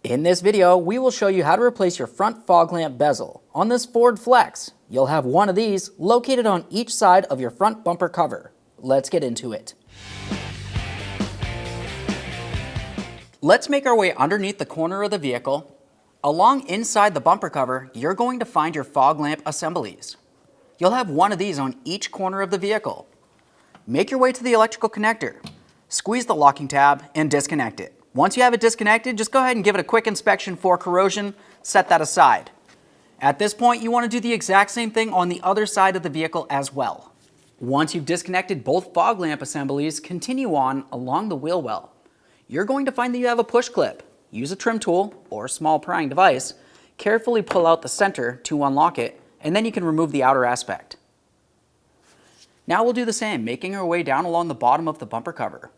In this video, we will show you how to replace your front fog lamp bezel. On this Ford Flex, you'll have one of these located on each side of your front bumper cover. Let's get into it. Let's make our way underneath the corner of the vehicle. Along inside the bumper cover, you're going to find your fog lamp assemblies. You'll have one of these on each corner of the vehicle. Make your way to the electrical connector. Squeeze the locking tab and disconnect it. Once you have it disconnected, just go ahead and give it a quick inspection for corrosion. Set that aside. At this point, you want to do the exact same thing on the other side of the vehicle as well. Once you've disconnected both fog lamp assemblies, continue on along the wheel well. You're going to find that you have a push clip. Use a trim tool or a small prying device. Carefully pull out the center to unlock it, and then you can remove the outer aspect. Now we'll do the same, making our way down along the bottom of the bumper cover.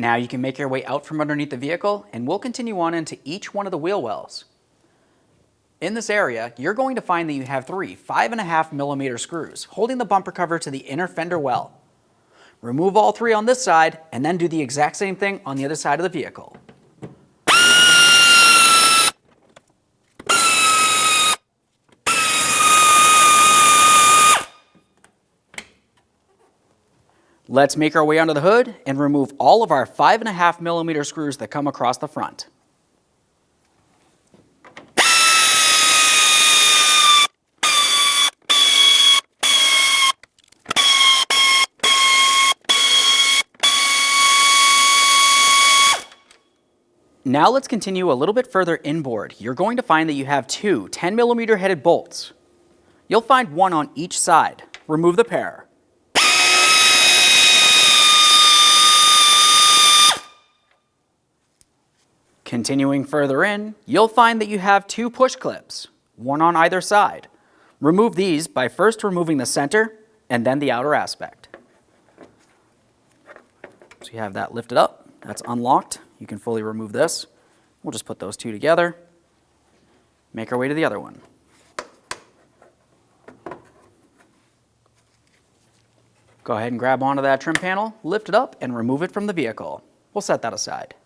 Now you can make your way out from underneath the vehicle, and we'll continue on into each one of the wheel wells. In this area, you're going to find that you have three 5.5mm screws holding the bumper cover to the inner fender well. Remove all three on this side, and then do the exact same thing on the other side of the vehicle. Let's make our way under the hood and remove all of our 5.5mm screws that come across the front. Now let's continue a little bit further inboard. You're going to find that you have two 10mm headed bolts. You'll find one on each side. Remove the pair. Continuing further in, you'll find that you have two push clips, one on either side. Remove these by first removing the center and then the outer aspect. So you have that lifted up, that's unlocked. You can fully remove this. We'll just put those two together, make our way to the other one. Go ahead and grab onto that trim panel, lift it up, and remove it from the vehicle. We'll set that aside.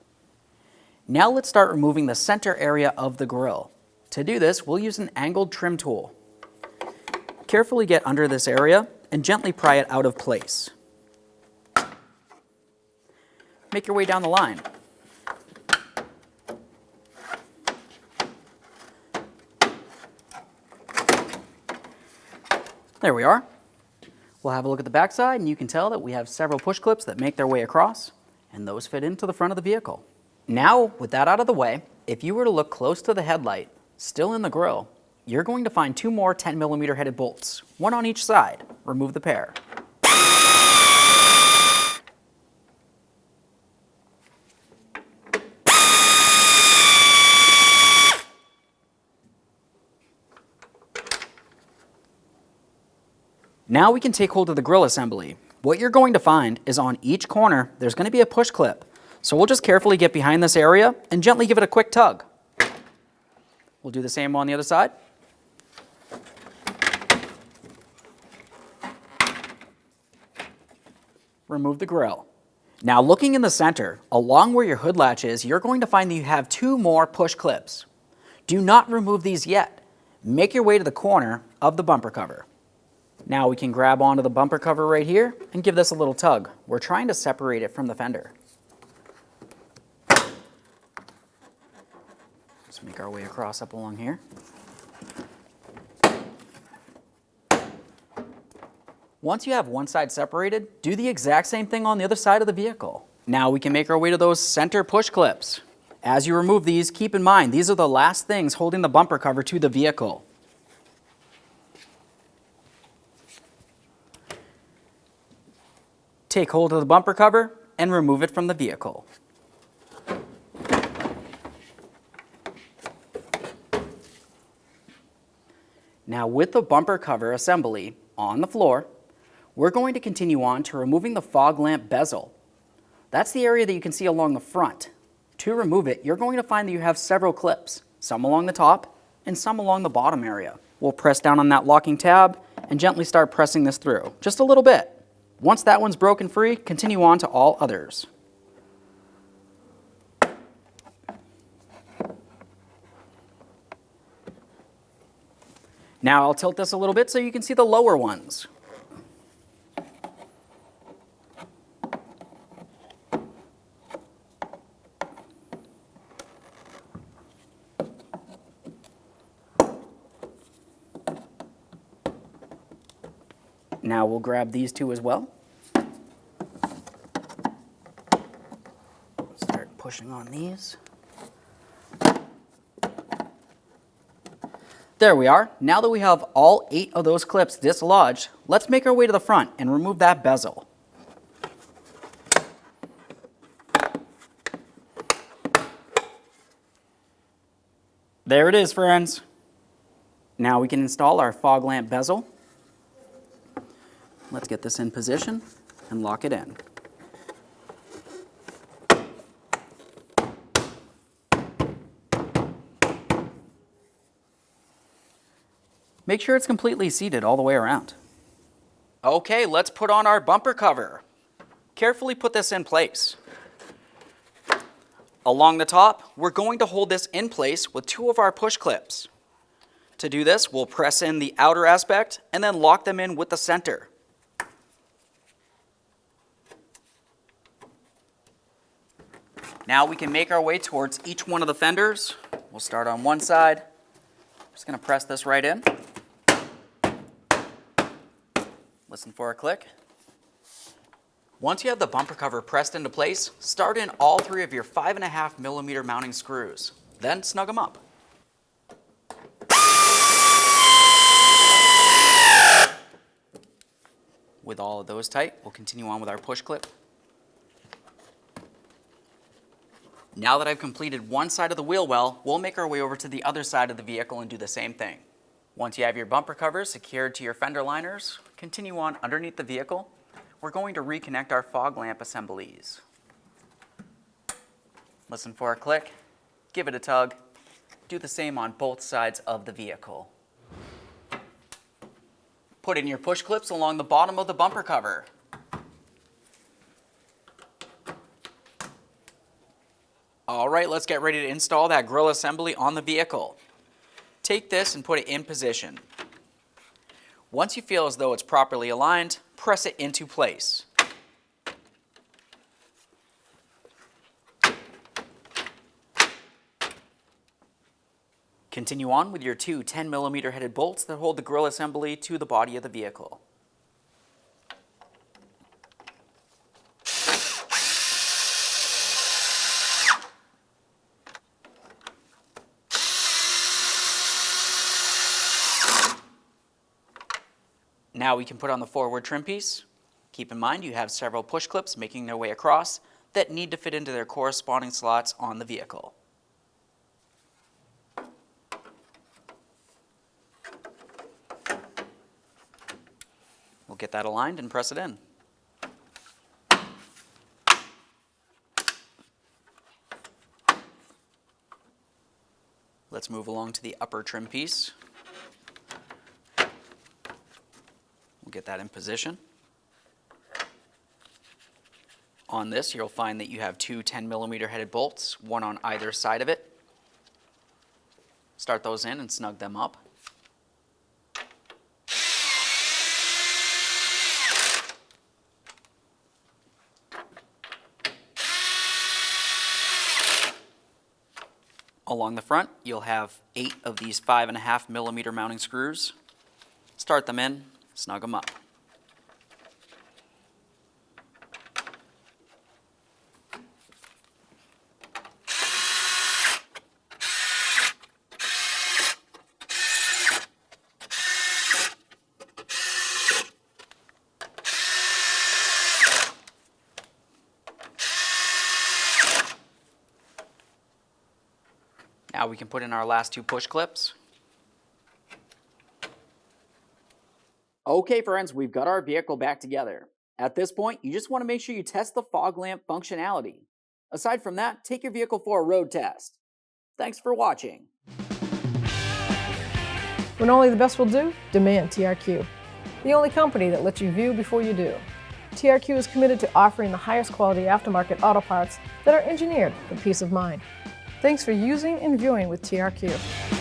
Now let's start removing the center area of the grille. To do this, we'll use an angled trim tool. Carefully get under this area and gently pry it out of place. Make your way down the line. There we are. We'll have a look at the back side, and you can tell that we have several push clips that make their way across, and those fit into the front of the vehicle. Now, with that out of the way, if you were to look close to the headlight, still in the grille, you're going to find two more 10mm headed bolts, one on each side. Remove the pair. Now we can take hold of the grille assembly. What you're going to find is on each corner, there's going to be a push clip. So we'll just carefully get behind this area and gently give it a quick tug. We'll do the same on the other side. Remove the grille. Now looking in the center, along where your hood latch is, you're going to find that you have two more push clips. Do not remove these yet. Make your way to the corner of the bumper cover. Now we can grab onto the bumper cover right here and give this a little tug. We're trying to separate it from the fender. Let's make our way across up along here. Once you have one side separated, do the exact same thing on the other side of the vehicle. Now we can make our way to those center push clips. As you remove these, keep in mind these are the last things holding the bumper cover to the vehicle. Take hold of the bumper cover and remove it from the vehicle. Now with the bumper cover assembly on the floor, we're going to continue on to removing the fog lamp bezel. That's the area that you can see along the front. To remove it, you're going to find that you have several clips, some along the top and some along the bottom area. We'll press down on that locking tab and gently start pressing this through, just a little bit. Once that one's broken free, continue on to all others. Now I'll tilt this a little bit so you can see the lower ones. Now we'll grab these two as well. Start pushing on these. There we are. Now that we have all 8 of those clips dislodged, let's make our way to the front and remove that bezel. There it is, friends. Now we can install our fog lamp bezel. Let's get this in position and lock it in. Make sure it's completely seated all the way around. Okay, let's put on our bumper cover. Carefully put this in place. Along the top, we're going to hold this in place with 2 of our push clips. To do this, we'll press in the outer aspect and then lock them in with the center. Now we can make our way towards each one of the fenders. We'll start on one side. Just going to press this right in. Listen for a click. Once you have the bumper cover pressed into place, start in all 3 of your 5.5mm mounting screws. Then snug them up. With all of those tight, we'll continue on with our push clip. Now that I've completed one side of the wheel well, we'll make our way over to the other side of the vehicle and do the same thing. Once you have your bumper covers secured to your fender liners, continue on underneath the vehicle. We're going to reconnect our fog lamp assemblies. Listen for a click, give it a tug. Do the same on both sides of the vehicle. Put in your push clips along the bottom of the bumper cover. All right, let's get ready to install that grille assembly on the vehicle. Take this and put it in position. Once you feel as though it's properly aligned, press it into place. Continue on with your 2 10mm headed bolts that hold the grille assembly to the body of the vehicle. Now we can put on the forward trim piece. Keep in mind you have several push clips making their way across that need to fit into their corresponding slots on the vehicle. We'll get that aligned and press it in. Let's move along to the upper trim piece. We'll get that in position. On this, you'll find that you have 2 10mm headed bolts, one on either side of it. Start those in and snug them up. Along the front, you'll have 8 of these 5.5mm mounting screws. Start them in, snug them up. Now we can put in our last 2 push clips. Okay friends, we've got our vehicle back together. At this point, you just want to make sure you test the fog lamp functionality. Aside from that, take your vehicle for a road test. Thanks for watching. When only the best will do, demand TRQ. The only company that lets you view before you do. TRQ is committed to offering the highest quality aftermarket auto parts that are engineered for peace of mind. Thanks for using and viewing with TRQ.